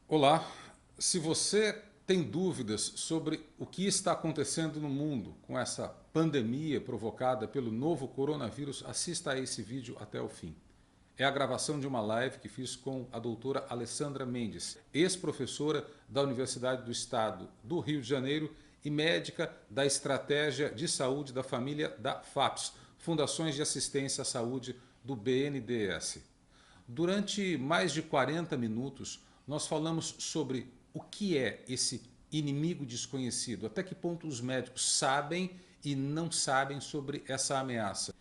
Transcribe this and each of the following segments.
Olá, se você tem dúvidas sobre o que está acontecendo no mundo com essa pandemia provocada pelo novo coronavírus, assista a esse vídeo até o fim. É a gravação de uma live que fiz com a doutora Alessandra Mendes, ex-professora da Universidade do Estado do Rio de Janeiro e médica da Estratégia de Saúde da Família da FAPS, Fundações de Assistência à Saúde do BNDES. Durante mais de 40 minutos, nós falamos sobre o que é esse inimigo desconhecido, até que ponto os médicos sabem e não sabem sobre essa ameaça.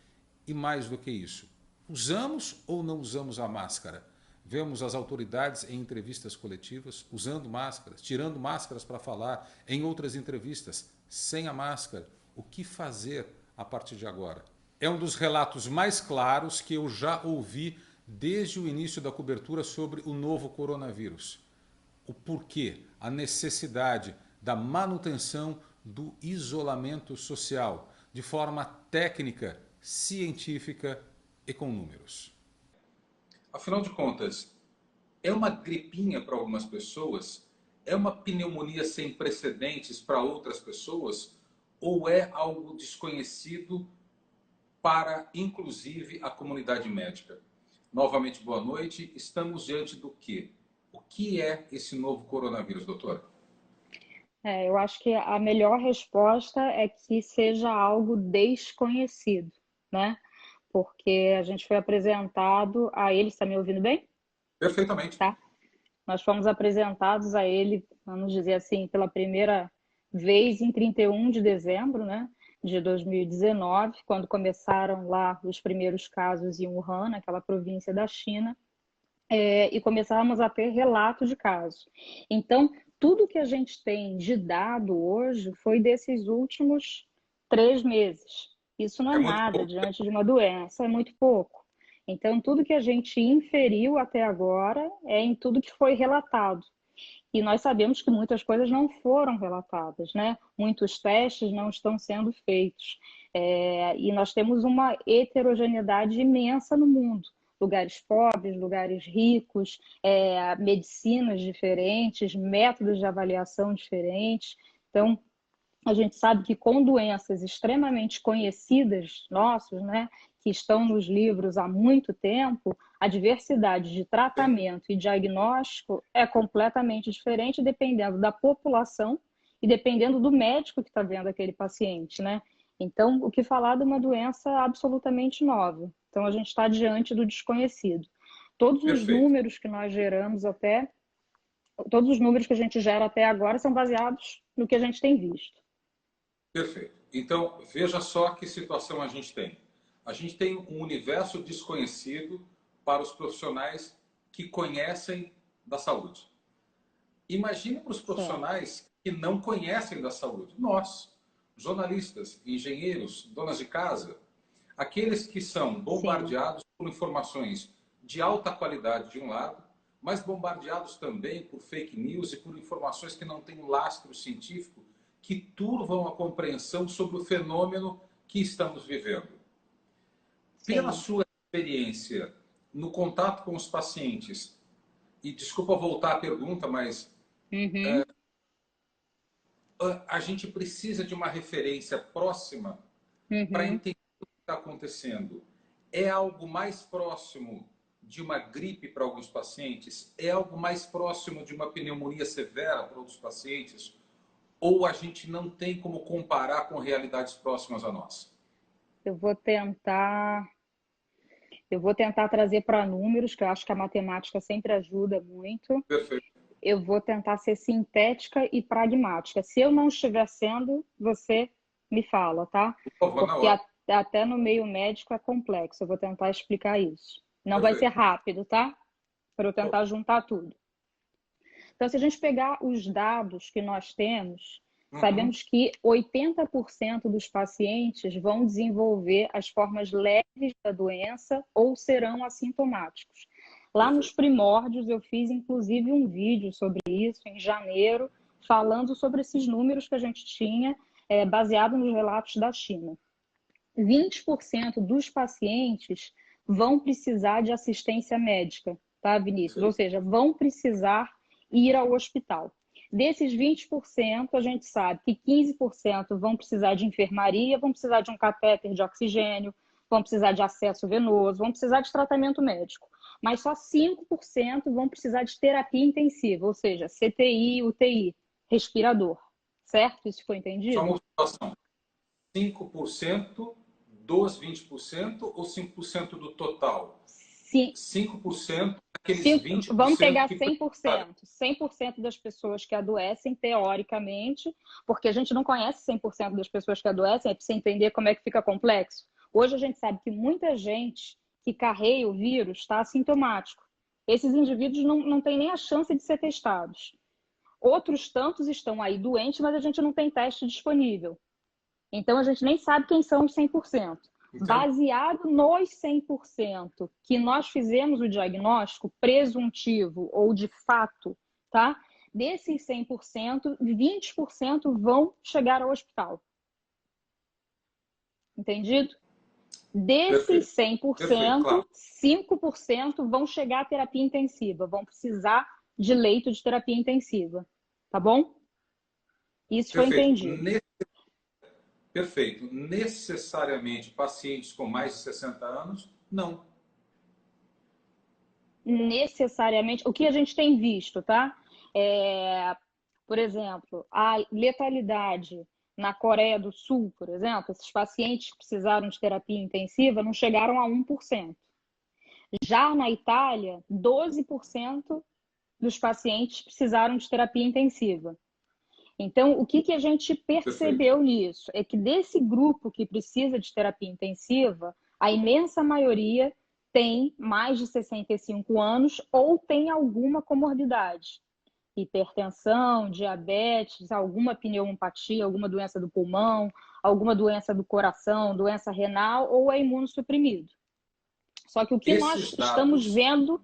E mais do que isso, usamos ou não usamos a máscara? Vemos as autoridades em entrevistas coletivas usando máscaras, tirando máscaras para falar, em outras entrevistas sem a máscara. O que fazer a partir de agora? É um dos relatos mais claros que eu já ouvi desde o início da cobertura sobre o novo coronavírus. O porquê, a necessidade da manutenção do isolamento social de forma técnica, científica e com números. Afinal de contas, é uma gripinha para algumas pessoas? É uma pneumonia sem precedentes para outras pessoas? Ou é algo desconhecido para, inclusive, a comunidade médica? Novamente, boa noite. Estamos diante do quê? O que é esse novo coronavírus, doutora? Eu acho que a melhor resposta é que seja algo desconhecido, né? Porque a gente foi apresentado a ele, está me ouvindo bem? Perfeitamente. Tá? Nós fomos apresentados a ele, vamos dizer assim, pela primeira vez em 31 de dezembro, né, de 2019, quando começaram lá os primeiros casos em Wuhan, naquela província da China, e começávamos a ter relato de casos. Então, tudo que a gente tem de dado hoje foi desses últimos 3 meses. Isso não é É muito nada pouco. diante de uma doença, é muito pouco. Então, tudo que a gente inferiu até agora é em tudo que foi relatado. E nós sabemos que muitas coisas não foram relatadas, né? Muitos testes não estão sendo feitos. E nós temos uma heterogeneidade imensa no mundo. Lugares pobres, lugares ricos, medicinas diferentes, métodos de avaliação diferentes. Então, a gente sabe que com doenças extremamente conhecidas nossos, né, que estão nos livros há muito tempo, a diversidade de tratamento e diagnóstico é completamente diferente dependendo da população e dependendo do médico que está vendo aquele paciente, né? Então, o que falar de uma doença absolutamente nova? Então, a gente está diante do desconhecido. Todos os Perfeito. números que nós geramos até, todos os números que a gente gera até agora são baseados no que a gente tem visto. Perfeito. Então, veja só que situação a gente tem. A gente tem um universo desconhecido para os profissionais que conhecem da saúde. Imagine para os Certo. profissionais que não conhecem da saúde. Nós, jornalistas, engenheiros, donas de casa, aqueles que são Sim. bombardeados por informações de alta qualidade de um lado, mas bombardeados também por fake news e por informações que não têm lastro científico, que turvam a compreensão sobre o fenômeno que estamos vivendo. Pela Sim. sua experiência no contato com os pacientes, e desculpa voltar à pergunta, mas Uhum. a gente precisa de uma referência próxima para Uhum. entender o que está acontecendo. É algo mais próximo de uma gripe para alguns pacientes? É algo mais próximo de uma pneumonia severa para outros pacientes? Ou a gente não tem como comparar com realidades próximas a nós? Eu vou tentar, eu vou tentar trazer para números, que eu acho que a matemática sempre ajuda muito. Perfeito. Eu vou tentar ser sintética e pragmática. Se eu não estiver sendo, você me fala, tá? Por favor, na Porque hora. até no meio médico é complexo. Eu vou tentar explicar isso. Não vai ser Perfeito. rápido, tá? Para eu Por tentar juntar tudo. Então, se a gente pegar os dados que nós temos, Uhum. sabemos que 80% dos pacientes vão desenvolver as formas leves da doença ou serão assintomáticos. Lá nos Perfeito. primórdios, eu fiz inclusive um vídeo sobre isso em janeiro, falando sobre esses números que a gente tinha, baseado nos relatos da China. 20% dos pacientes vão precisar de assistência médica, tá, Vinícius? Ou Perfeito. seja, vão precisar ir ao hospital. Desses 20%, a gente sabe que 15% vão precisar de enfermaria, vão precisar de um catéter de oxigênio, vão precisar de acesso venoso, vão precisar de tratamento médico. Mas só 5% vão precisar de terapia intensiva, ou seja, CTI, UTI, respirador. Certo? Isso foi entendido? Só uma observação. 5% dos 20% ou 5% do total? Sim. 5% daqueles 20%. Vamos pegar 100%. 100% das pessoas que adoecem, teoricamente, porque a gente não conhece 100% das pessoas que adoecem, é para você entender como é que fica complexo. Hoje a gente sabe que muita gente que carrega o vírus está assintomático. Esses indivíduos não têm nem a chance de ser testados. Outros tantos estão aí doentes, mas a gente não tem teste disponível. Então, a gente nem sabe quem são os 100%. Então, baseado nos 100% que nós fizemos o diagnóstico presuntivo ou de fato, tá? Desses 100%, 20% vão chegar ao hospital. Entendido? Desses 100%, 5% vão chegar à terapia intensiva, vão precisar de leito de terapia intensiva. Tá bom? Isso foi entendido. Perfeito. Necessariamente pacientes com mais de 60 anos? Não. Necessariamente. O que a gente tem visto, tá? Por exemplo, a letalidade na Coreia do Sul, por exemplo, esses pacientes que precisaram de terapia intensiva não chegaram a 1%. Já na Itália, 12% dos pacientes precisaram de terapia intensiva. Então, o que a gente percebeu nisso? É que desse grupo que precisa de terapia intensiva, a imensa maioria tem mais de 65 anos ou tem alguma comorbidade. Hipertensão, diabetes, alguma pneumopatia, alguma doença do pulmão, alguma doença do coração, doença renal ou é imunossuprimido. Só que o que nós estamos vendo...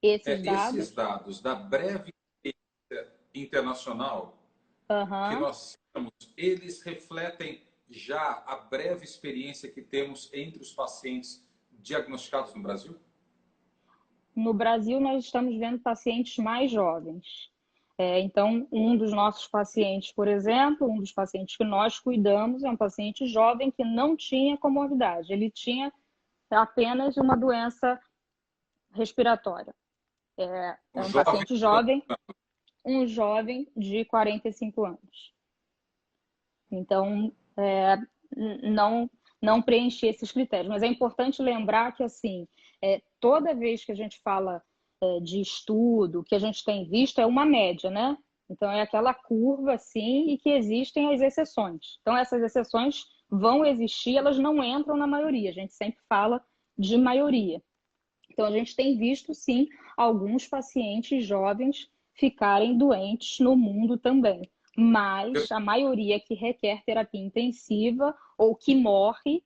Esses dados da breve experiência internacional que nós temos, eles refletem já a breve experiência que temos entre os pacientes diagnosticados no Brasil? No Brasil, nós estamos vendo pacientes mais jovens. Então, um dos nossos pacientes, por exemplo, um dos pacientes que nós cuidamos é um paciente jovem que não tinha comorbidade. Ele tinha apenas uma doença respiratória. É um paciente jovem, um jovem de 45 anos. Então, não preenche esses critérios. Mas é importante lembrar que, assim, toda vez que a gente fala de estudo, que a gente tem visto é uma média, né? Então, é aquela curva, assim, e que existem as exceções. Então, essas exceções vão existir, elas não entram na maioria. A gente sempre fala de maioria. Então, a gente tem visto, sim, alguns pacientes jovens ficarem doentes no mundo também. Mas a maioria que requer terapia intensiva ou que morre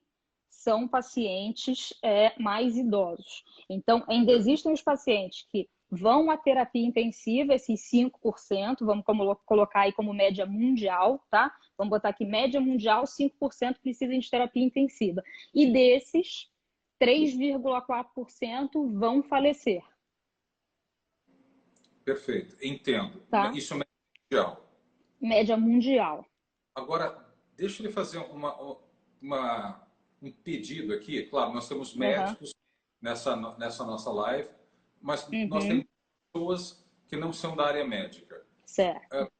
são pacientes mais idosos. Então, ainda existem os pacientes que vão à terapia intensiva, esses 5%, vamos colocar aí como média mundial, tá? Vamos botar aqui média mundial, 5% precisam de terapia intensiva. E desses, 3,4% vão falecer. Perfeito, entendo. Tá? Isso é média mundial. Média mundial. Agora, deixa eu lhe fazer um pedido aqui. Claro, nós temos médicos nessa nossa live, mas nós temos pessoas que não são da área médica. Certo.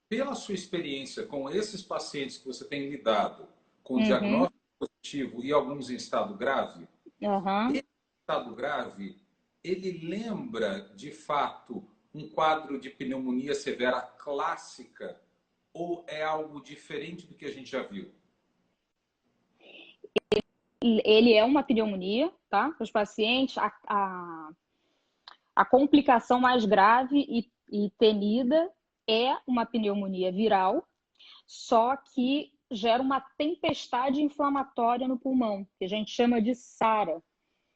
Pela sua experiência com esses pacientes que você tem lidado, com diagnóstico positivo e alguns em estado grave, esse estado grave, ele lembra, de fato, um quadro de pneumonia severa clássica ou é algo diferente do que a gente já viu? Ele é uma pneumonia, tá? Os pacientes, a complicação mais grave e temida é uma pneumonia viral, só que gera uma tempestade inflamatória no pulmão, que a gente chama de SARA,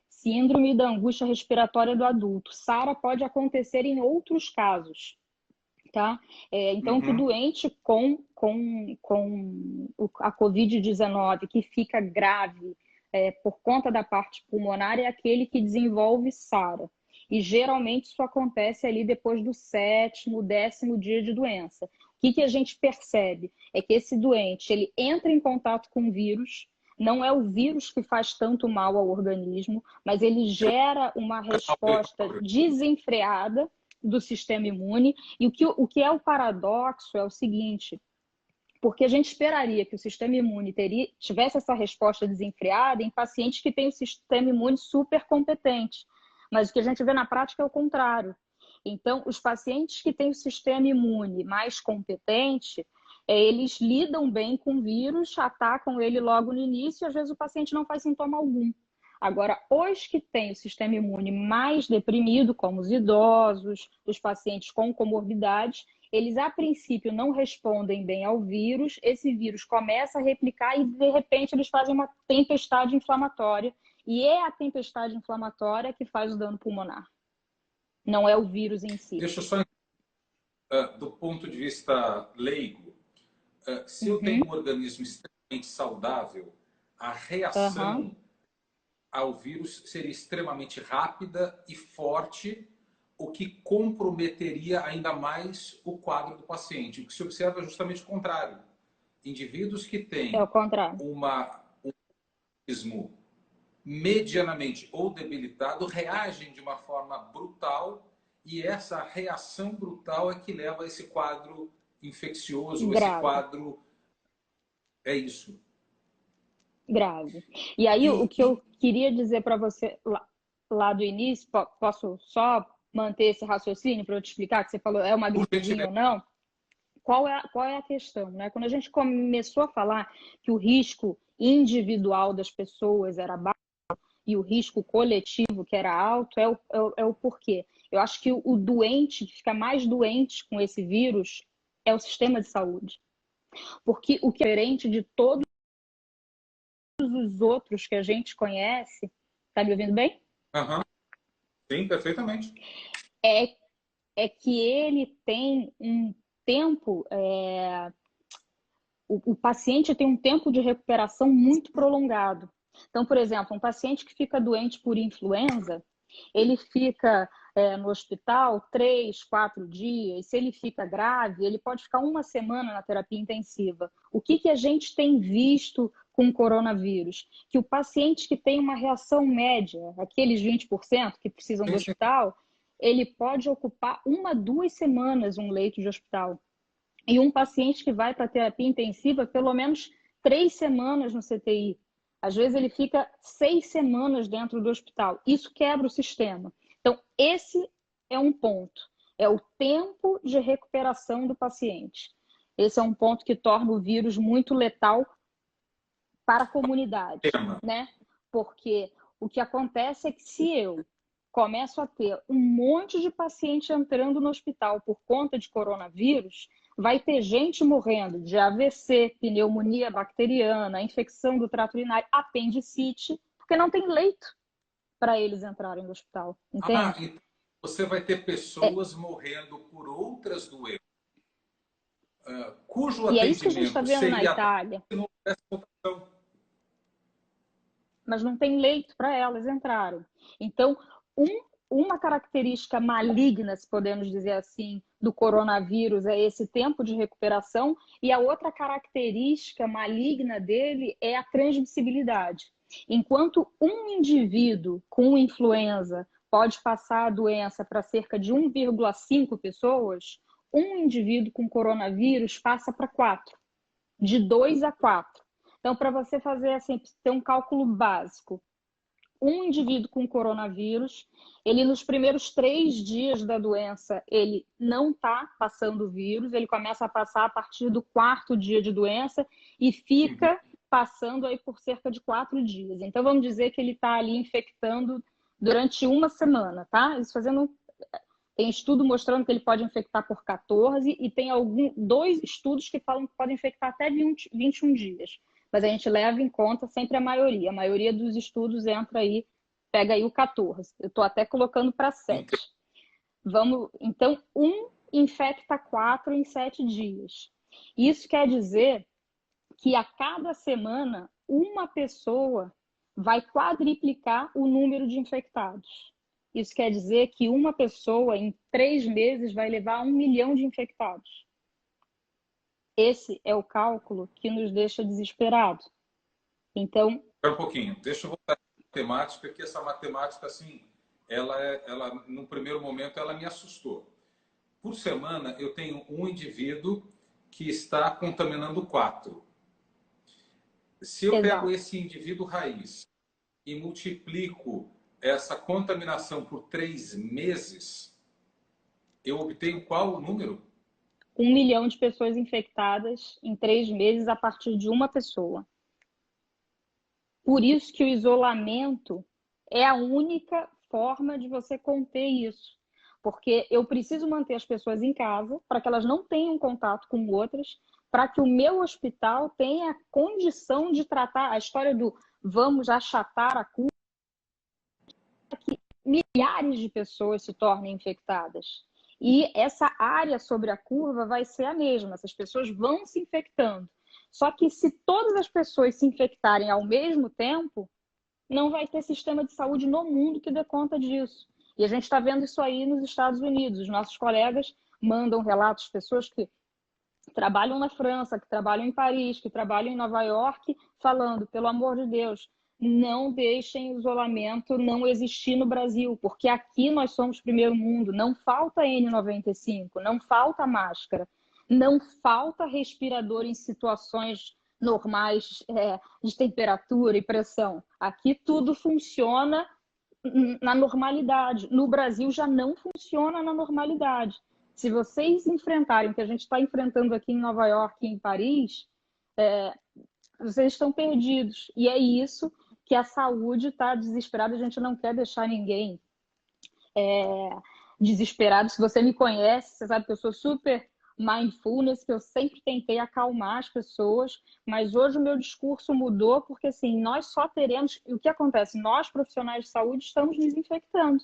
Síndrome da Angústia Respiratória do Adulto. SARA pode acontecer em outros casos, tá? Então, que o doente com a Covid-19 que fica grave por conta da parte pulmonar é aquele que desenvolve SARA. E geralmente isso acontece ali depois do 7º, 10º dia de doença. O que a gente percebe? É que esse doente, ele entra em contato com o vírus, não é o vírus que faz tanto mal ao organismo, mas ele gera uma resposta desenfreada do sistema imune. E o que é o paradoxo é o seguinte: porque a gente esperaria que o sistema imune tivesse essa resposta desenfreada em pacientes que têm o sistema imune super competente. Mas o que a gente vê na prática é o contrário. Então, os pacientes que têm o sistema imune mais competente, eles lidam bem com o vírus, atacam ele logo no início e às vezes o paciente não faz sintoma algum. Agora, os que têm o sistema imune mais deprimido, como os idosos, os pacientes com comorbidades, eles a princípio não respondem bem ao vírus, esse vírus começa a replicar e de repente eles fazem uma tempestade inflamatória, e é a tempestade inflamatória que faz o dano pulmonar, não é o vírus em si. Deixa eu só, do ponto de vista leigo, se eu tenho um organismo extremamente saudável, a reação ao vírus seria extremamente rápida e forte, o que comprometeria ainda mais o quadro do paciente. O que se observa é justamente o contrário. Indivíduos que têm É o contrário. um organismo medianamente ou debilitado reagem de uma forma brutal, e essa reação brutal é que leva a esse quadro infeccioso, grave. esse quadro... É isso. Grave. E aí, o que eu queria dizer para você lá do início, posso só manter esse raciocínio para eu te explicar, que você falou é uma gripezinha ou não? Qual é a questão, né? Quando a gente começou a falar que o risco individual das pessoas era baixo e o risco coletivo que era alto, é o porquê. Eu acho que o doente que fica mais doente com esse vírus é o sistema de saúde. Porque o que é diferente de todos os outros que a gente conhece, tá me ouvindo bem? Sim, perfeitamente. É que ele tem um tempo, o paciente tem um tempo de recuperação muito prolongado. Então, por exemplo, um paciente que fica doente por influenza, ele fica no hospital 3, 4 dias. Se ele fica grave, ele pode ficar uma semana na terapia intensiva. O que a gente tem visto com o coronavírus? Que o paciente que tem uma reação média, aqueles 20% que precisam do hospital, ele pode ocupar 1, 2 semanas um leito de hospital. E um paciente que vai para a terapia intensiva, pelo menos 3 semanas no CTI. Às vezes ele fica 6 semanas dentro do hospital. Isso quebra o sistema. Então, esse é um ponto. É o tempo de recuperação do paciente. Esse é um ponto que torna o vírus muito letal para a comunidade, né? Porque o que acontece é que se eu começo a ter um monte de paciente entrando no hospital por conta de coronavírus, vai ter gente morrendo de AVC, pneumonia bacteriana, infecção do trato urinário, apendicite, porque não tem leito para eles entrarem no hospital, entende? Então você vai ter pessoas morrendo por outras doenças, cujo atendimento... E é isso que a gente está vendo seria na Itália. Mas não tem leito para elas entrarem. Então, uma característica maligna, se podemos dizer assim, do coronavírus é esse tempo de recuperação, e a outra característica maligna dele é a transmissibilidade. Enquanto um indivíduo com influenza pode passar a doença para cerca de 1,5 pessoas, um indivíduo com coronavírus passa para 4, de 2 a 4. Então, para você fazer assim, ter um cálculo básico, um indivíduo com coronavírus, ele nos primeiros 3 dias da doença, ele não está passando o vírus, ele começa a passar a partir do 4º dia de doença e fica passando aí por cerca de 4 dias. Então, vamos dizer que ele está ali infectando durante uma semana, tá? Isso tem estudo mostrando que ele pode infectar por 14 e tem 2 estudos que falam que pode infectar até 21 dias. Mas a gente leva em conta sempre a maioria. A maioria dos estudos entra aí, pega aí o 14. Eu estou até colocando para 7. Então, infecta 4 em 7 dias. Isso quer dizer que a cada semana, uma pessoa vai quadriplicar o número de infectados. Isso quer dizer que uma pessoa, em 3 meses, vai levar 1 milhão de infectados. Esse é o cálculo que nos deixa desesperados. Então, Espera um pouquinho, deixa eu voltar à matemática, que essa matemática, assim, no primeiro momento, ela me assustou. Por semana, eu tenho um indivíduo que está contaminando 4. Se eu pego exato. esse indivíduo raiz e multiplico essa contaminação por 3 meses, eu obtenho qual número? 1 milhão de pessoas infectadas em 3 meses a partir de uma pessoa. Por isso que o isolamento é a única forma de você conter isso. Porque eu preciso manter as pessoas em casa para que elas não tenham contato com outras, para que o meu hospital tenha condição de tratar a história do vamos achatar a curva, que milhares de pessoas se tornem infectadas. E essa área sobre a curva vai ser a mesma, essas pessoas vão se infectando. Só que se todas as pessoas se infectarem ao mesmo tempo, não vai ter sistema de saúde no mundo que dê conta disso. E a gente está vendo isso aí nos Estados Unidos. Os nossos colegas mandam relatos de pessoas que trabalham na França, que trabalham em Paris, que trabalham em Nova York, falando, pelo amor de Deus, não deixem o isolamento não existir no Brasil, porque aqui nós somos primeiro mundo, não falta N95, não falta máscara, não falta respirador em situações normais de temperatura e pressão. Aqui tudo funciona na normalidade. No Brasil já não funciona na normalidade. Se vocês enfrentarem o que a gente está enfrentando aqui em Nova York e em Paris, vocês estão perdidos. E é isso que a saúde está desesperada. A gente não quer deixar ninguém desesperado. Se você me conhece, você sabe que eu sou super mindfulness, que eu sempre tentei acalmar as pessoas, mas hoje o meu discurso mudou porque assim, nós só teremos, o que acontece? Nós profissionais de saúde estamos nos infectando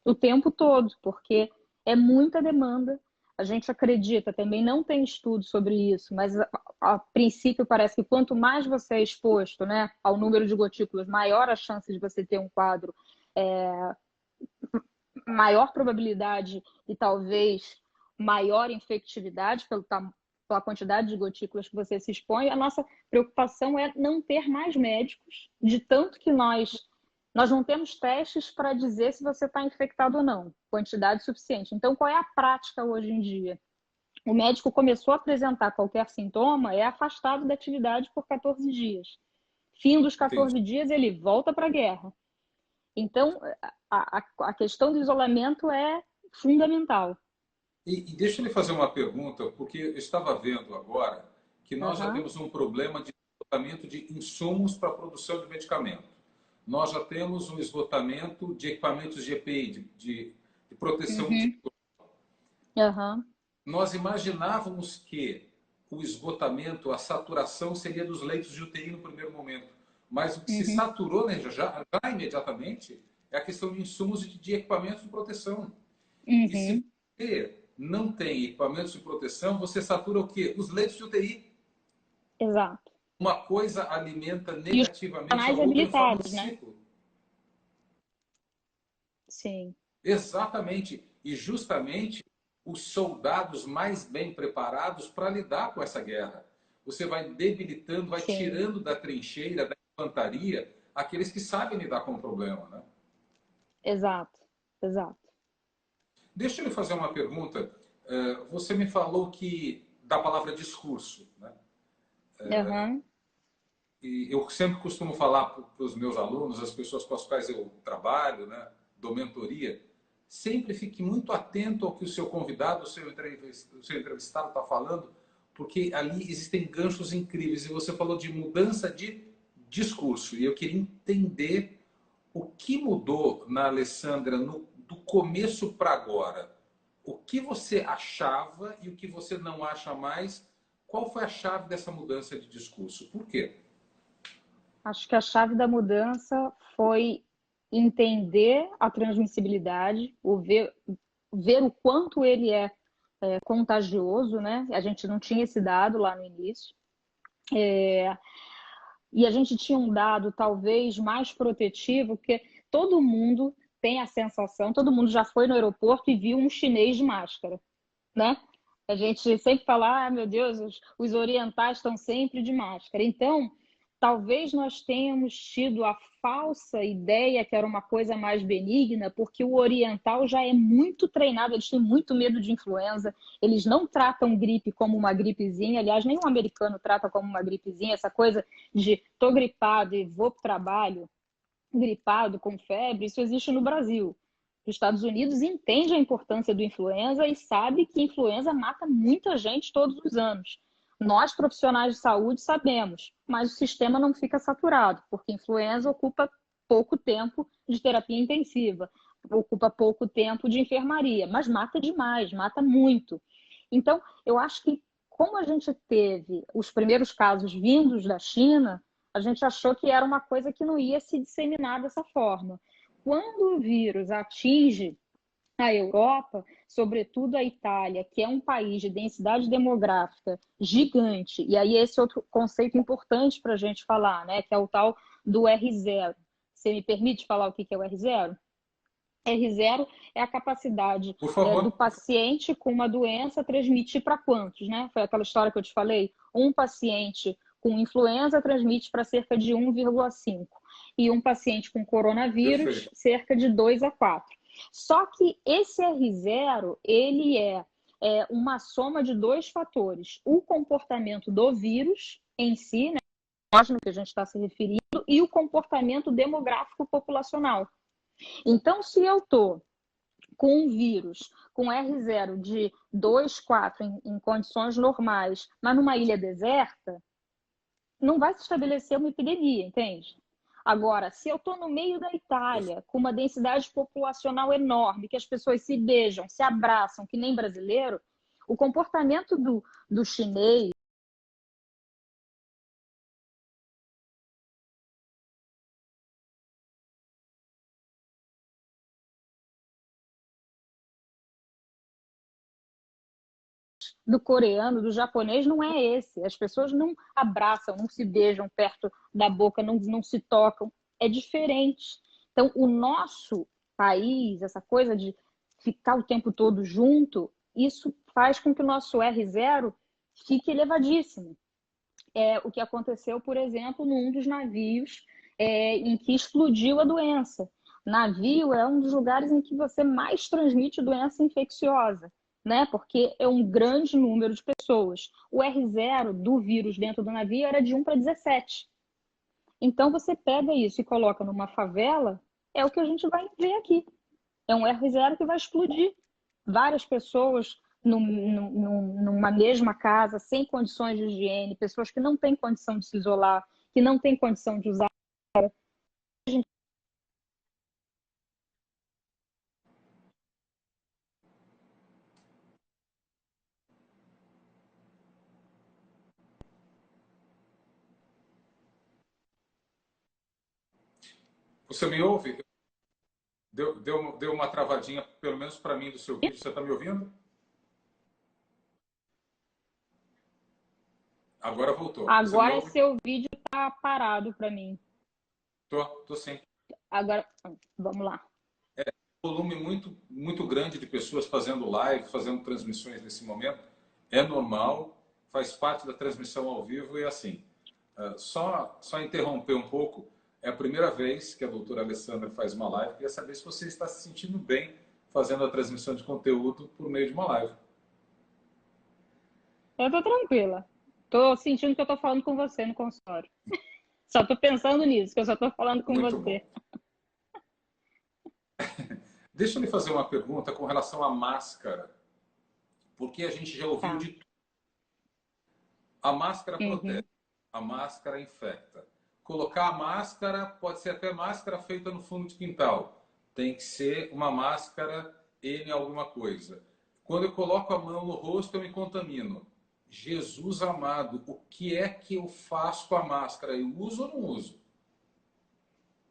o tempo todo, porque é muita demanda. A gente acredita, também não tem estudo sobre isso, mas a princípio parece que quanto mais você é exposto, né, ao número de gotículas, maior a chance de você ter um quadro, maior probabilidade e talvez maior infectividade pela quantidade de gotículas que você se expõe. A nossa preocupação é não ter mais médicos, de tanto que nós não temos testes para dizer se você está infectado ou não, quantidade suficiente. Então, qual é a prática hoje em dia? O médico começou a apresentar qualquer sintoma, é afastado da atividade por 14 dias. Fim dos 14 Entendi. dias, ele volta para a guerra. Então, a questão do isolamento é fundamental. E deixa eu lhe fazer uma pergunta, porque eu estava vendo agora que nós já Uhum. temos um problema de esgotamento de insumos para a produção de medicamento. Nós já temos um esgotamento de equipamentos de EPI, de proteção Uhum. individual. Uhum. Nós imaginávamos que o esgotamento, a saturação seria dos leitos de UTI no primeiro momento. Mas o que se Uhum. saturou, né, já imediatamente é a questão de insumos e de equipamentos de proteção. E se Uhum. você não tem equipamentos de proteção, você satura o quê? Os leitos de UTI. Exato. Uma coisa alimenta E os negativamente a canais outra em forma de habilitados, né? ciclo. Sim. Exatamente. E justamente os soldados mais bem preparados para lidar com essa guerra. Você vai debilitando, vai Sim. tirando da trincheira, da infantaria, aqueles que sabem lidar com o problema. Né? Exato. Exato. Deixa eu lhe fazer uma pergunta. Você me falou que da palavra discurso. Né? Uhum. E eu sempre costumo falar para os meus alunos, as pessoas com as quais eu trabalho, né, dou mentoria, sempre fique muito atento ao que o seu convidado, o seu entrevistado está falando, porque ali existem ganchos incríveis. E você falou de mudança de discurso. E eu queria entender o que mudou na Alessandra do começo para agora. O que você achava e o que você não acha mais? Qual foi a chave dessa mudança de discurso? Por quê? Acho que a chave da mudança foi entender a transmissibilidade, ver o quanto ele é contagioso, né? A gente não tinha esse dado lá no início. E a gente tinha um dado talvez mais protetivo, porque todo mundo tem a sensação, todo mundo já foi no aeroporto e viu um chinês de máscara, né? A gente sempre fala, ah, meu Deus, os orientais estão sempre de máscara. Então, talvez nós tenhamos tido a falsa ideia que era uma coisa mais benigna, porque o oriental já é muito treinado, eles têm muito medo de influenza, eles não tratam gripe como uma gripezinha, aliás, nenhum americano trata como uma gripezinha, essa coisa de tô gripado e vou para o trabalho, gripado, com febre, isso existe no Brasil. Os Estados Unidos entende a importância do influenza e sabe que influenza mata muita gente todos os anos. Nós, profissionais de saúde, sabemos, mas o sistema não fica saturado, porque influenza ocupa pouco tempo de terapia intensiva, ocupa pouco tempo de enfermaria, mas mata demais, mata muito. Então, eu acho que como a gente teve os primeiros casos vindos da China, a gente achou que era uma coisa que não ia se disseminar dessa forma. Quando o vírus atinge a Europa, sobretudo a Itália, que é um país de densidade demográfica gigante, e aí esse outro conceito importante para a gente falar, né, que é o tal do R0. Você me permite falar o que é o R0? R0 é a capacidade Por do favor. paciente com uma doença transmitir para quantos, né? Foi aquela história que eu te falei. Um paciente com influenza transmite para cerca de 1,5 e um paciente com coronavírus Perfeito. cerca de 2 a 4. Só que esse R0, ele é uma soma de dois fatores. O comportamento do vírus em si, né, no que a gente está se referindo, e o comportamento demográfico populacional. Então, se eu estou com um vírus com R0 de 2, 4 em condições normais, mas numa ilha deserta, não vai se estabelecer uma epidemia, entende? Agora, se eu estou no meio da Itália, com uma densidade populacional enorme, que as pessoas se beijam, se abraçam, que nem brasileiro, o comportamento do chinês, do coreano, do japonês, não é esse. As pessoas não abraçam, não se beijam perto da boca, não se tocam. É diferente. Então, o nosso país, essa coisa de ficar o tempo todo junto, isso faz com que o nosso R0 fique elevadíssimo. É o que aconteceu, por exemplo, num dos navios em que explodiu a doença. Navio é um dos lugares em que você mais transmite doença infecciosa, né? Porque é um grande número de pessoas. O R0 do vírus dentro do navio era de 1 para 17. Então, você pega isso e coloca numa favela, é o que a gente vai ver aqui. É um R0 que vai explodir. Várias pessoas numa mesma casa, sem condições de higiene, pessoas que não têm condição de se isolar, que não têm condição de usar. Você me ouve? Deu uma travadinha, pelo menos para mim, do seu vídeo. Você está me ouvindo? Agora voltou. Você me Agora ouve? seu vídeo está parado para mim. Tô sim. Agora, vamos lá. Volume muito grande de pessoas fazendo live, fazendo transmissões nesse momento. É normal, faz parte da transmissão ao vivo e assim. Só interromper um pouco. É a primeira vez que a doutora Alessandra faz uma live. Queria saber se você está se sentindo bem fazendo a transmissão de conteúdo por meio de uma live. Eu estou tranquila. Estou sentindo que eu estou falando com você no consultório. Só estou pensando nisso, que eu só estou falando com Muito bom. você. Deixa eu lhe fazer uma pergunta com relação à máscara, porque a gente já ouviu Tá. de tudo. A máscara protege, Uhum. a máscara infecta. Colocar a máscara pode ser até máscara feita no fundo de quintal. Tem que ser uma máscara N alguma coisa. Quando eu coloco a mão no rosto, eu me contamino. Jesus amado, o que é que eu faço com a máscara? Eu uso ou não uso?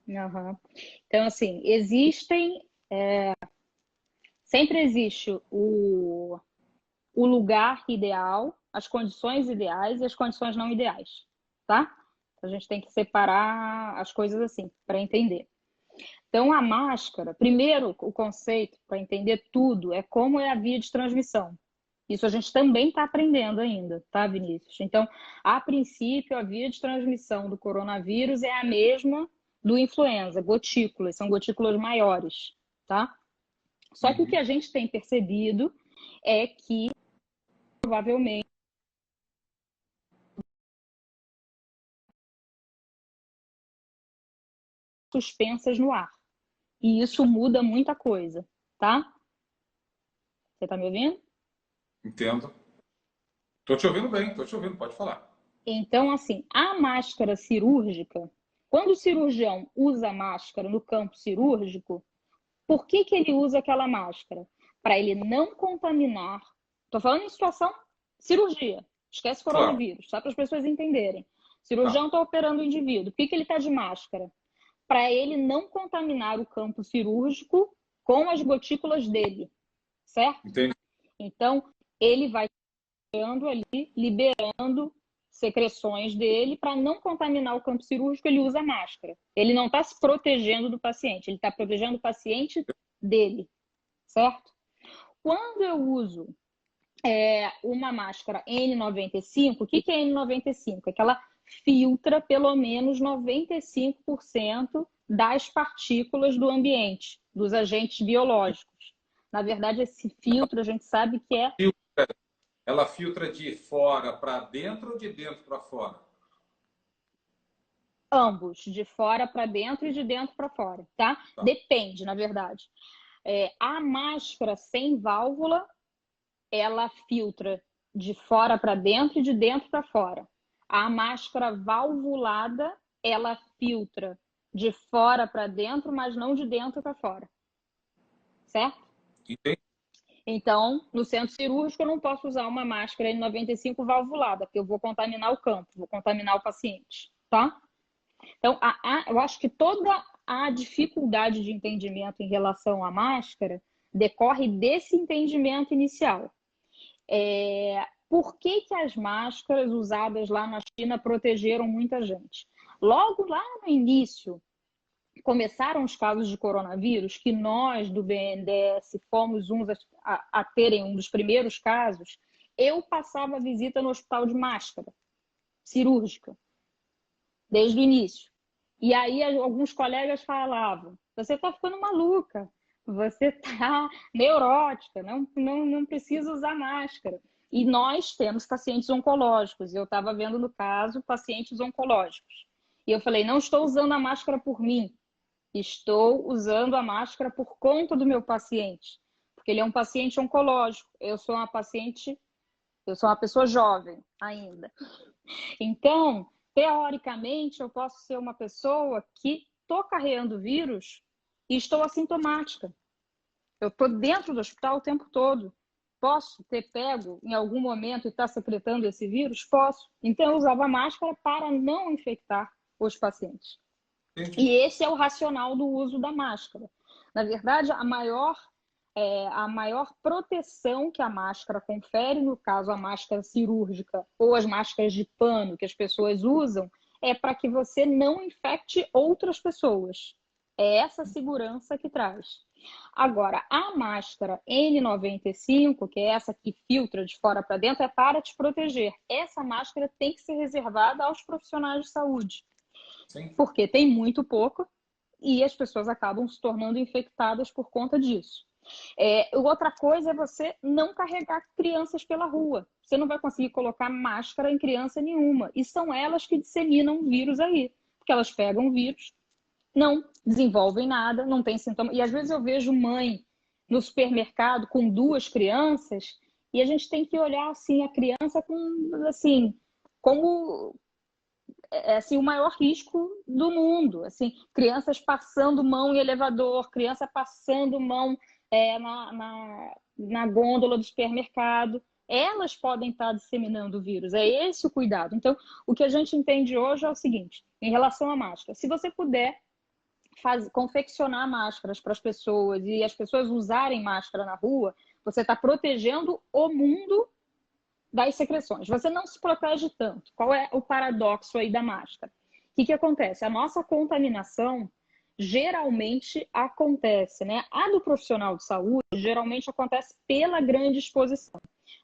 Uhum. Então, assim, sempre existe o lugar ideal, as condições ideais e as condições não ideais, tá? A gente tem que separar as coisas assim, para entender. Então, a máscara, primeiro, o conceito, para entender tudo, é como é a via de transmissão. Isso a gente também está aprendendo ainda, tá, Vinícius? Então, a princípio, a via de transmissão do coronavírus é a mesma do influenza, gotículas, são gotículas maiores, tá? Só que o que a gente tem percebido é que, provavelmente, suspensas no ar. E isso muda muita coisa, tá? Você tá me ouvindo? Entendo. Estou te ouvindo bem, estou te ouvindo, pode falar. Então, assim, a máscara cirúrgica, quando o cirurgião usa máscara no campo cirúrgico, por que que ele usa aquela máscara? Para ele não contaminar. Estou falando em situação cirurgia. Esquece Claro. coronavírus, só para as pessoas entenderem. O Tá. cirurgião está operando o indivíduo. Por que que ele está de máscara? Para ele não contaminar o campo cirúrgico com as gotículas dele, certo? Entendi. Então, ele vai ali, liberando secreções dele para não contaminar o campo cirúrgico, ele usa máscara. Ele não está se protegendo do paciente, ele está protegendo o paciente dele, certo? Quando eu uso uma máscara N95, o que é N95? É que ela filtra pelo menos 95% das partículas do ambiente, dos agentes biológicos. Na verdade, esse filtro a gente sabe que é Ela filtra de fora para dentro ou de dentro para fora? ambos, de fora para dentro e de dentro para fora, tá? Tá. Depende, na verdade. A máscara sem válvula, ela filtra de fora para dentro e de dentro para fora. A máscara valvulada, ela filtra de fora para dentro, mas não de dentro para fora. Certo? Entendi. Então, no centro cirúrgico, eu não posso usar uma máscara N95 valvulada, porque eu vou contaminar o campo, vou contaminar o paciente, tá? Então, eu acho que toda a dificuldade de entendimento em relação à máscara decorre desse entendimento inicial. Por que que as máscaras usadas lá na China protegeram muita gente? Logo lá no início, começaram os casos de coronavírus, que nós do BNDES fomos uns a terem um dos primeiros casos, eu passava a visita no hospital de máscara cirúrgica, desde o início. E aí alguns colegas falavam, você está ficando maluca, você está neurótica, não precisa usar máscara. E nós temos pacientes oncológicos, eu estava vendo no caso pacientes oncológicos. E eu falei, não estou usando a máscara por mim, estou usando a máscara por conta do meu paciente, porque ele é um paciente oncológico, eu sou uma pessoa jovem ainda. Então, teoricamente, eu posso ser uma pessoa que estou carregando vírus e estou assintomática. Eu estou dentro do hospital o tempo todo. Posso ter pego em algum momento e estar secretando esse vírus? Posso. Então, eu usava máscara para não infectar os pacientes. Entendi. E esse é o racional do uso da máscara. Na verdade, a maior proteção que a máscara confere, no caso a máscara cirúrgica ou as máscaras de pano que as pessoas usam, é para que você não infecte outras pessoas. É essa segurança que traz. Agora, a máscara N95, que é essa que filtra de fora para dentro, é para te proteger. Essa máscara tem que ser reservada aos profissionais de saúde. Sim. Porque tem muito pouco e as pessoas acabam se tornando infectadas por conta disso. Outra coisa é você não carregar crianças pela rua. Você não vai conseguir colocar máscara em criança nenhuma. E são elas que disseminam o vírus aí. Porque elas pegam o vírus, não desenvolvem nada, não tem sintoma. E às vezes eu vejo mãe no supermercado com duas crianças e a gente tem que olhar assim a criança com assim como assim o maior risco do mundo, assim crianças passando mão em elevador, criança passando mão na gôndola do supermercado, elas podem estar disseminando o vírus. É esse o cuidado. Então, o que a gente entende hoje é o seguinte, em relação à máscara, se você puder confeccionar máscaras para as pessoas e as pessoas usarem máscara na rua, você está protegendo o mundo das secreções. Você não se protege tanto. Qual é o paradoxo aí da máscara? O que acontece? A nossa contaminação geralmente acontece, né? A do profissional de saúde geralmente acontece pela grande exposição.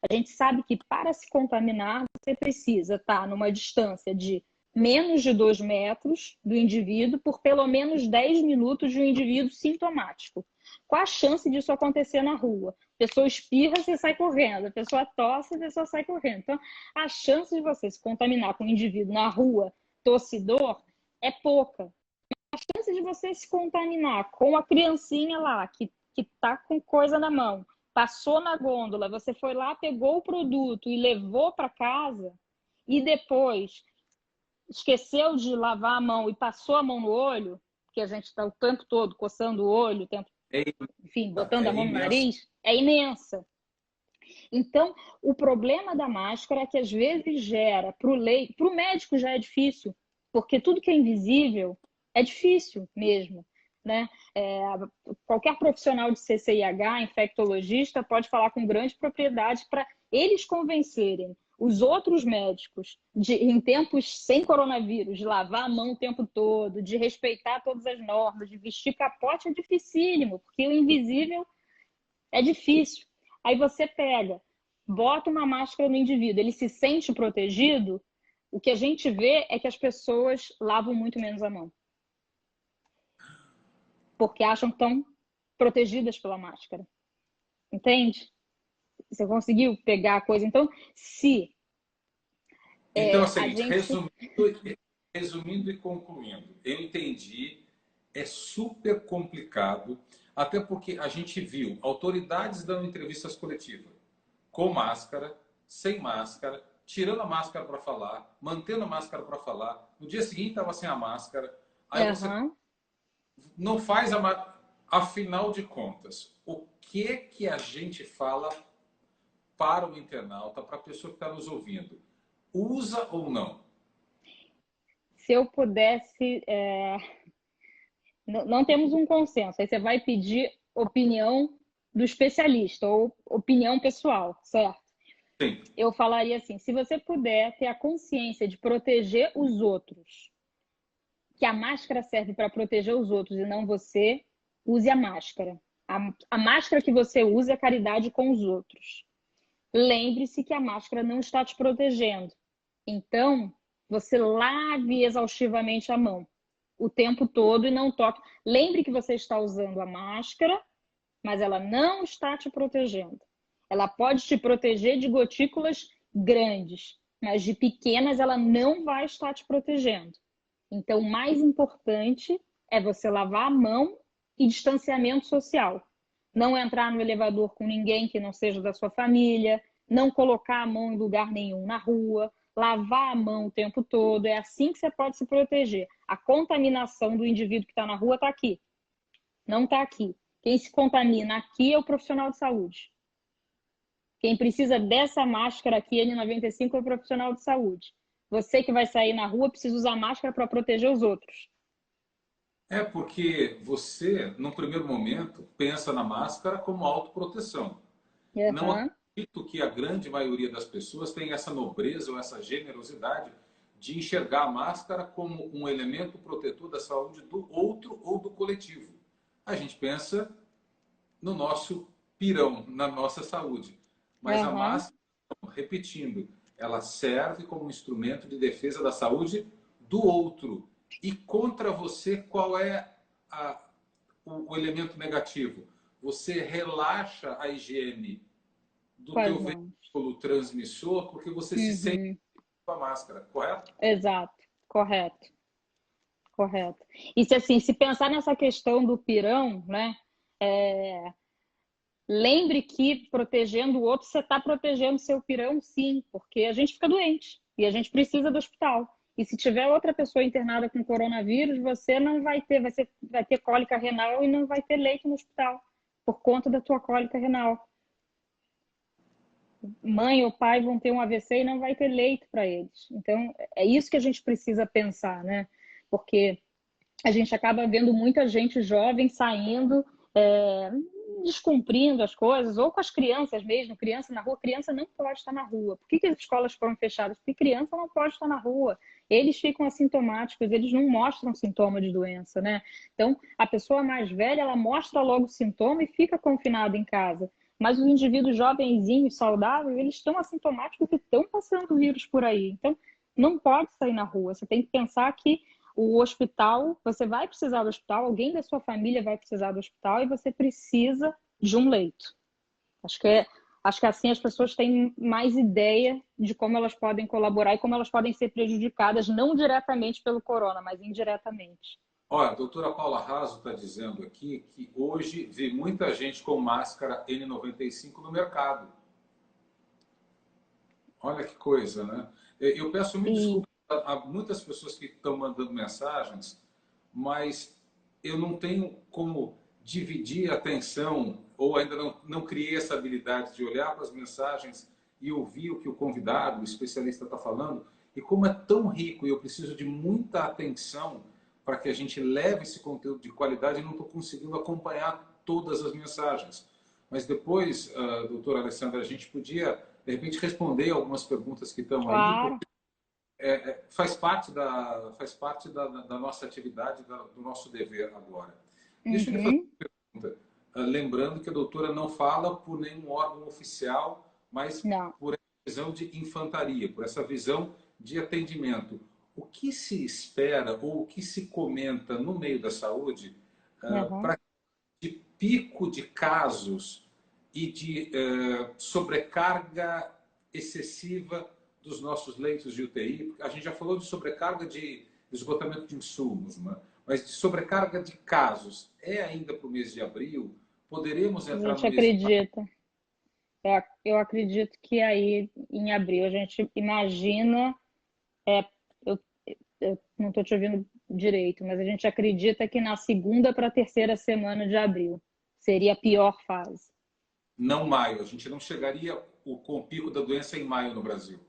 A gente sabe que para se contaminar, você precisa estar numa distância de menos de 2 metros do indivíduo por pelo menos 10 minutos de um indivíduo sintomático. Qual a chance disso acontecer na rua? A pessoa espirra, você sai correndo. A pessoa tosse, a pessoa sai correndo. Então, a chance de você se contaminar com um indivíduo na rua tossidor é pouca. A chance de você se contaminar com a criancinha lá, que está com coisa na mão, passou na gôndola, você foi lá, pegou o produto e levou para casa, e depois esqueceu de lavar a mão e passou a mão no olho, porque a gente está o tempo todo coçando o olho, enfim, botando a mão no nariz, é imensa. Então, o problema da máscara é que às vezes gera para o médico já é difícil, porque tudo que é invisível é difícil mesmo, né? Qualquer profissional de CCIH, infectologista, pode falar com grande propriedade para eles convencerem os outros médicos em tempos sem coronavírus, de lavar a mão o tempo todo, de respeitar todas as normas, de vestir capote é dificílimo, porque o invisível é difícil. Aí você pega, bota uma máscara no indivíduo, ele se sente protegido, o que a gente vê é que as pessoas lavam muito menos a mão. Porque acham que estão protegidas pela máscara. Entende? Você conseguiu pegar a coisa? Então, se Então, assim, a gente... resumindo e concluindo, eu entendi, é super complicado, até porque a gente viu autoridades dando entrevistas coletivas com máscara, sem máscara, tirando a máscara para falar, mantendo a máscara para falar, no dia seguinte estava sem a máscara, aí você não faz a... Afinal de contas, o que a gente fala para o internauta, para a pessoa que está nos ouvindo? Usa ou não? Se eu pudesse... Não temos um consenso. Aí você vai pedir opinião do especialista ou opinião pessoal, certo? Sim. Eu falaria assim, se você puder ter a consciência de proteger os outros, que a máscara serve para proteger os outros e não você, use a máscara. A máscara que você usa é caridade com os outros. Lembre-se que a máscara não está te protegendo. Então, você lave exaustivamente a mão o tempo todo e não toque. Lembre que você está usando a máscara, mas ela não está te protegendo. Ela pode te proteger de gotículas grandes, mas de pequenas ela não vai estar te protegendo. Então, o mais importante é você lavar a mão e distanciamento social. Não entrar no elevador com ninguém que não seja da sua família, não colocar a mão em lugar nenhum na rua, lavar a mão o tempo todo. É assim que você pode se proteger. A contaminação do indivíduo que está na rua está aqui. Não está aqui. Quem se contamina aqui é o profissional de saúde. Quem precisa dessa máscara aqui, N95, é o profissional de saúde. Você que vai sair na rua precisa usar máscara para proteger os outros. É porque você, num primeiro momento, pensa na máscara como autoproteção. Não acredito que a grande maioria das pessoas tenha essa nobreza ou essa generosidade de enxergar a máscara como um elemento protetor da saúde do outro ou do coletivo. A gente pensa no nosso pirão, na nossa saúde. Mas a máscara, repetindo, ela serve como instrumento de defesa da saúde do outro. E contra você, qual é o elemento negativo? Você relaxa a higiene do teu veículo transmissor porque você se sente com a máscara, correto? Exato, correto. Correto. E se pensar nessa questão do pirão, né? Lembre que protegendo o outro, você está protegendo seu pirão, sim, porque a gente fica doente e a gente precisa do hospital. E se tiver outra pessoa internada com coronavírus, você não vai ter, vai ter cólica renal e não vai ter leito no hospital por conta da tua cólica renal. Mãe ou pai vão ter um AVC e não vai ter leito para eles. Então, é isso que a gente precisa pensar, né? Porque a gente acaba vendo muita gente jovem saindo descumprindo as coisas, ou com as crianças mesmo, criança na rua, criança não pode estar na rua. Por que as escolas foram fechadas? Porque criança não pode estar na rua. Eles ficam assintomáticos, eles não mostram sintoma de doença, né? Então, a pessoa mais velha, ela mostra logo o sintoma e fica confinada em casa. Mas os indivíduos jovenzinhos, saudáveis, eles estão assintomáticos e estão passando o vírus por aí. Então, não pode sair na rua. Você tem que pensar que o hospital, você vai precisar do hospital, alguém da sua família vai precisar do hospital e você precisa de um leito. Acho que assim as pessoas têm mais ideia de como elas podem colaborar e como elas podem ser prejudicadas, não diretamente pelo corona, mas indiretamente. Olha, a doutora Paula Raso está dizendo aqui que hoje vê muita gente com máscara N95 no mercado. Olha que coisa, né? Eu peço mil E desculpas a muitas pessoas que estão mandando mensagens, mas eu não tenho como dividir a atenção, ou ainda não criei essa habilidade de olhar para as mensagens e ouvir o que o convidado, o especialista está falando. E como é tão rico e eu preciso de muita atenção para que a gente leve esse conteúdo de qualidade, eu não estou conseguindo acompanhar todas as mensagens. Mas depois, doutora Alessandra, a gente podia, de repente, responder algumas perguntas que estão aí, claro. faz parte da nossa atividade, do nosso dever agora. Deixa eu lhe fazer Uhum. uma pergunta. Lembrando que a doutora não fala por nenhum órgão oficial, mas Não. por essa visão de infantaria, por essa visão de atendimento. O que se espera ou o que se comenta no meio da saúde Uhum. para de pico de casos e de sobrecarga excessiva dos nossos leitos de UTI? A gente já falou de sobrecarga de esgotamento de insumos, né? Mas de sobrecarga de casos. É ainda para o mês de abril? Poderemos A entrar no gente mês de maio? acredita. Eu acredito que aí em abril a gente imagina, eu, eu não estou te ouvindo direito, mas a gente acredita que na segunda para a terceira semana de abril seria a pior fase. Não maio. A gente não chegaria com o pico da doença em maio no Brasil.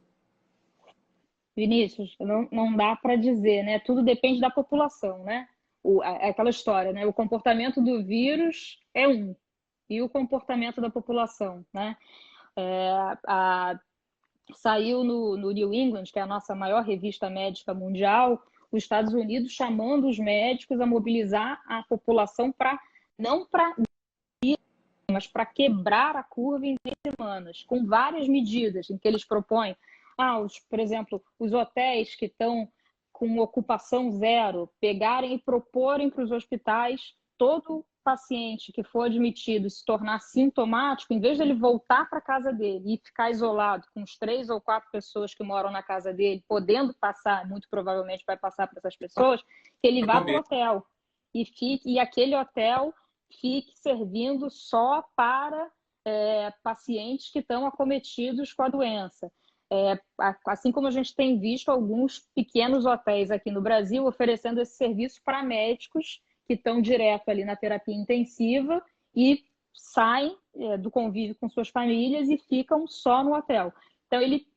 Vinícius, não dá para dizer, né? Tudo depende da população, né? É aquela história, né? O comportamento do vírus é um, e o comportamento da população, né? É, a, Saiu no New England, que é a nossa maior revista médica mundial, os Estados Unidos chamando os médicos a mobilizar a população para não para mas para quebrar a curva em 10 semanas, com várias medidas em que eles propõem, por exemplo, os hotéis que estão com ocupação zero, pegarem e proporem para os hospitais todo paciente que for admitido e se tornar sintomático, em vez de ele voltar para a casa dele e ficar isolado com os 3 ou 4 pessoas que moram na casa dele, podendo passar, muito provavelmente vai passar para essas pessoas, que ele vá para o hotel e aquele hotel fique servindo só para pacientes que estão acometidos com a doença. Assim como a gente tem visto alguns pequenos hotéis aqui no Brasil oferecendo esse serviço para médicos que estão direto ali na terapia intensiva e saem do convívio com suas famílias e ficam só no hotel. Então, ele,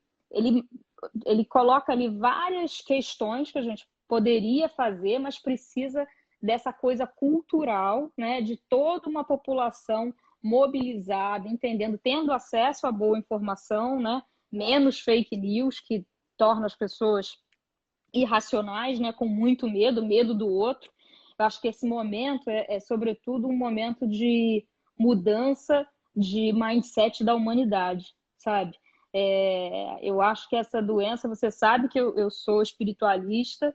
ele coloca ali várias questões que a gente poderia fazer, mas precisa dessa coisa cultural, né, de toda uma população mobilizada, entendendo, tendo acesso a boa informação, né, menos fake news que torna as pessoas irracionais, né, com muito medo do outro. Eu acho que esse momento sobretudo, um momento de mudança de mindset da humanidade, sabe? Eu acho que essa doença, você sabe que eu sou espiritualista,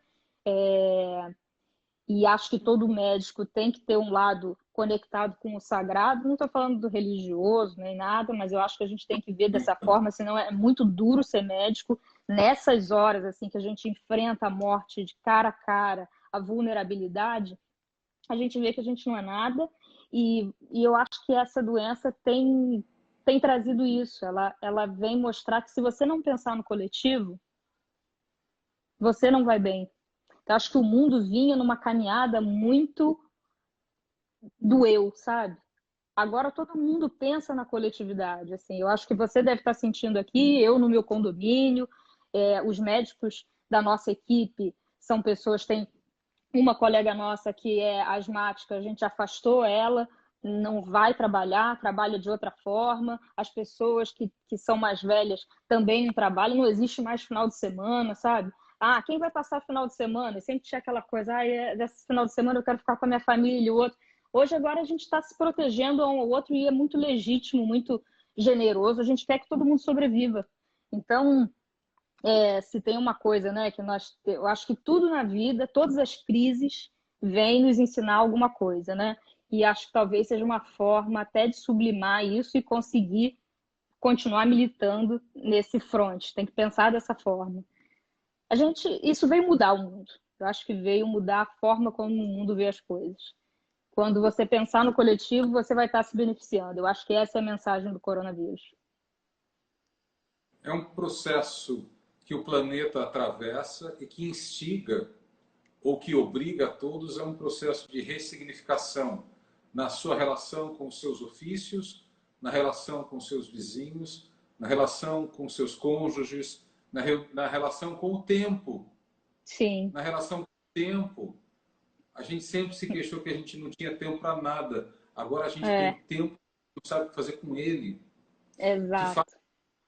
e acho que todo médico tem que ter um lado conectado com o sagrado. Não estou falando do religioso nem nada, mas eu acho que a gente tem que ver dessa forma, senão é muito duro ser médico nessas horas assim que a gente enfrenta a morte de cara a cara, a vulnerabilidade. A gente vê que a gente não é nada e eu acho que essa doença tem trazido isso. Ela vem mostrar que se você não pensar no coletivo, você não vai bem. Eu acho que o mundo vinha numa caminhada muito do eu, sabe? Agora todo mundo pensa na coletividade. Assim, eu acho que você deve estar sentindo aqui, eu no meu condomínio, os médicos da nossa equipe são pessoas, tem uma colega nossa que é asmática, a gente afastou ela, não vai trabalhar, trabalha de outra forma, as pessoas que são mais velhas também não trabalham, não existe mais final de semana, sabe? Ah, quem vai passar final de semana? Sempre tinha aquela coisa, desse final de semana eu quero ficar com a minha família e o outro. Hoje, agora, a gente está se protegendo um ao outro e é muito legítimo, muito generoso. A gente quer que todo mundo sobreviva. Então, se tem uma coisa, né, eu acho que tudo na vida, todas as crises, vêm nos ensinar alguma coisa, né? E acho que talvez seja uma forma até de sublimar isso e conseguir continuar militando nesse front. Tem que pensar dessa forma. Isso veio mudar o mundo. Eu acho que veio mudar a forma como o mundo vê as coisas. Quando você pensar no coletivo, você vai estar se beneficiando. Eu acho que essa é a mensagem do coronavírus. É um processo que o planeta atravessa e que instiga ou que obriga a todos a um processo de ressignificação na sua relação com os seus ofícios, na relação com os seus vizinhos, na relação com seus cônjuges, na relação com o tempo. Sim. Na relação com o tempo, a gente sempre se queixou que a gente não tinha tempo para nada. Agora a gente tem tempo, não sabe o que fazer com ele. De fato,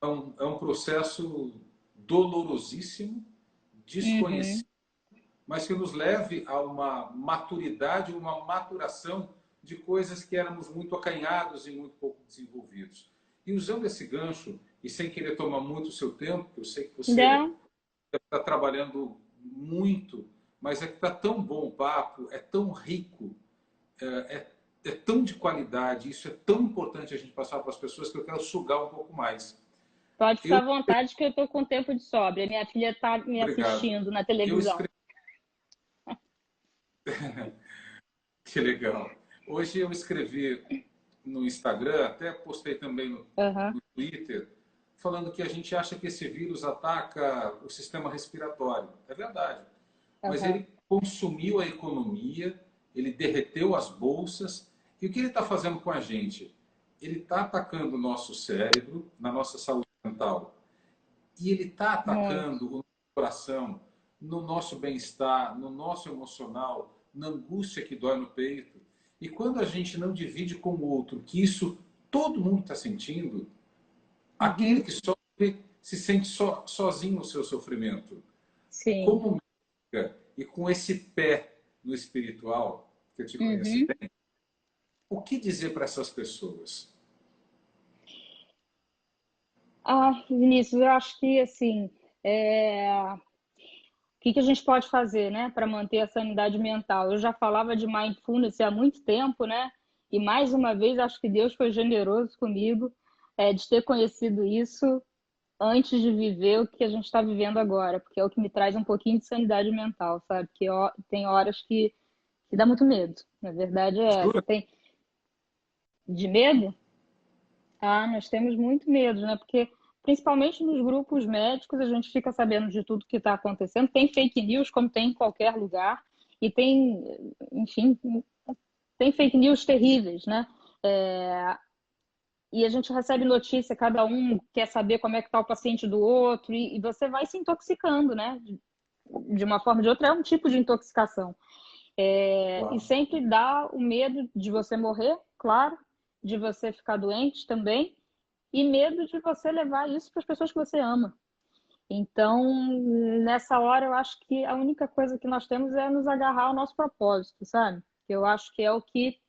Exato. é um processo dolorosíssimo, Uhum. desconhecido, mas que nos leve a uma maturidade, uma maturação de coisas que éramos muito acanhados e muito pouco desenvolvidos. E usando esse gancho, e sem querer tomar muito o seu tempo, que eu sei que você Não, está trabalhando muito, mas é que está tão bom o papo, é tão rico, é tão de qualidade, isso é tão importante a gente passar para as pessoas que eu quero sugar um pouco mais. pode ficar Eu, à vontade que eu estou com tempo de sobra. Minha filha está me obrigado. assistindo na Eu televisão. escrevi, que legal. Hoje eu escrevi no Instagram, até postei também Uhum. no Twitter, falando que a gente acha que esse vírus ataca o sistema respiratório. É verdade. Mas Uhum. ele consumiu a economia, ele derreteu as bolsas. E o que ele está fazendo com a gente? Ele está atacando o nosso cérebro, na nossa saúde mental. E ele está Muito. atacando o nosso coração, no nosso bem-estar, no nosso emocional, na angústia que dói no peito. E quando a gente não divide com o outro que isso todo mundo está sentindo, aquele Uhum. que sofre se sente sozinho no seu sofrimento. Sim. Como médica e com esse pé no espiritual, que eu te conheço Uhum. bem, o que dizer para essas pessoas? Ah, Vinícius, eu acho que assim, o que a gente pode fazer, né, para manter a sanidade mental? Eu já falava de mindfulness há muito tempo, né? E mais uma vez acho que Deus foi generoso comigo, de ter conhecido isso antes de viver o que a gente está vivendo agora, porque é o que me traz um pouquinho de sanidade mental, sabe? Que tem horas que dá muito medo. Na verdade é essa. Jura? Tem de medo? Ah, nós temos muito medo, né? Porque principalmente nos grupos médicos a gente fica sabendo de tudo que está acontecendo. Tem fake news, como tem em qualquer lugar, e tem, enfim, tem fake news terríveis, né? É, e a gente recebe notícia, cada um quer saber como é que está o paciente do outro, e você vai se intoxicando, né? De uma forma ou de outra, é um tipo de intoxicação. E Claro. sempre dá o medo de você morrer, claro, de você ficar doente também, e medo de você levar isso para as pessoas que você ama. Então, nessa hora, eu acho que a única coisa que nós temos é nos agarrar ao nosso propósito, sabe? Eu acho que é o que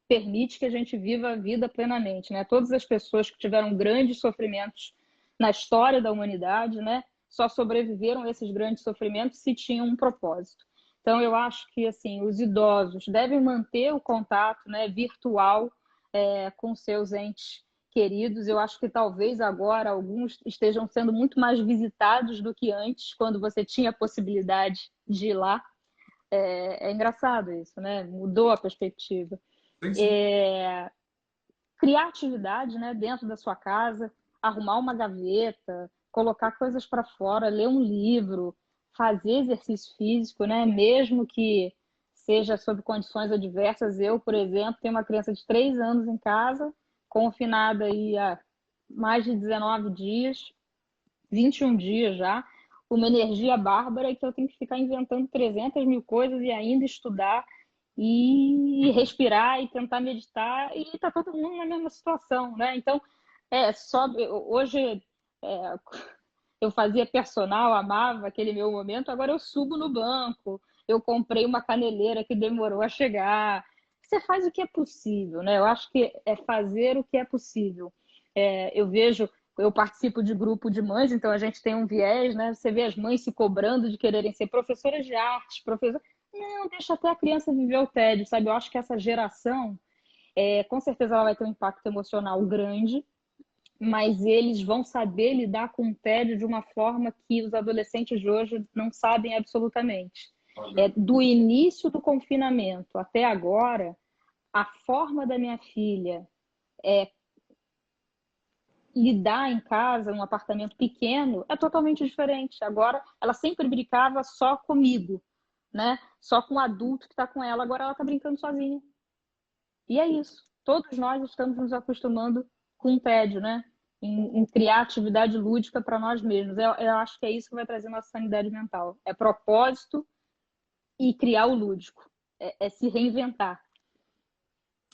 permite que a gente viva a vida plenamente, né? Todas as pessoas que tiveram grandes sofrimentos na história da humanidade, né, só sobreviveram a esses grandes sofrimentos se tinham um propósito. Então, eu acho que assim os idosos devem manter o contato, né, virtual com seus entes queridos. Eu acho que talvez agora alguns estejam sendo muito mais visitados do que antes, quando você tinha a possibilidade de ir lá. É engraçado isso, né? Mudou a perspectiva. Sim, sim. É, criar atividade, né, dentro da sua casa, arrumar uma gaveta, colocar coisas para fora, ler um livro, fazer exercício físico, né, mesmo que seja sob condições adversas. Eu, por exemplo, tenho uma criança de 3 anos em casa, confinada aí há mais de 19 dias, 21 dias já, uma energia bárbara, que eu tenho que ficar inventando 300 mil coisas e ainda estudar. e respirar e tentar meditar, e está todo mundo na mesma situação, né? Então, hoje é, eu fazia personal, amava aquele meu momento, agora eu subo no banco, eu comprei uma caneleira que demorou a chegar. Você faz o que é possível, né? Eu acho que é fazer o que é possível. Eu vejo, eu participo de grupo de mães, então a gente tem um viés, né? Você vê as mães se cobrando de quererem ser professoras de arte, professor. Não, deixa até a criança viver o tédio, sabe? Eu acho que essa geração, com certeza, ela vai ter um impacto emocional grande, mas eles vão saber lidar com o tédio de uma forma que os adolescentes de hoje não sabem absolutamente. Do início do confinamento até agora, a forma da minha filha lidar em casa, um apartamento pequeno, é totalmente diferente. Agora, ela sempre brincava só comigo, né? Só com o adulto que está com ela. Agora ela está brincando sozinha. E é isso. Todos nós estamos nos acostumando com o tédio, né? Em criar atividade lúdica para nós mesmos. Eu acho que é isso que vai trazer nossa sanidade mental. É propósito e criar o lúdico. É se reinventar.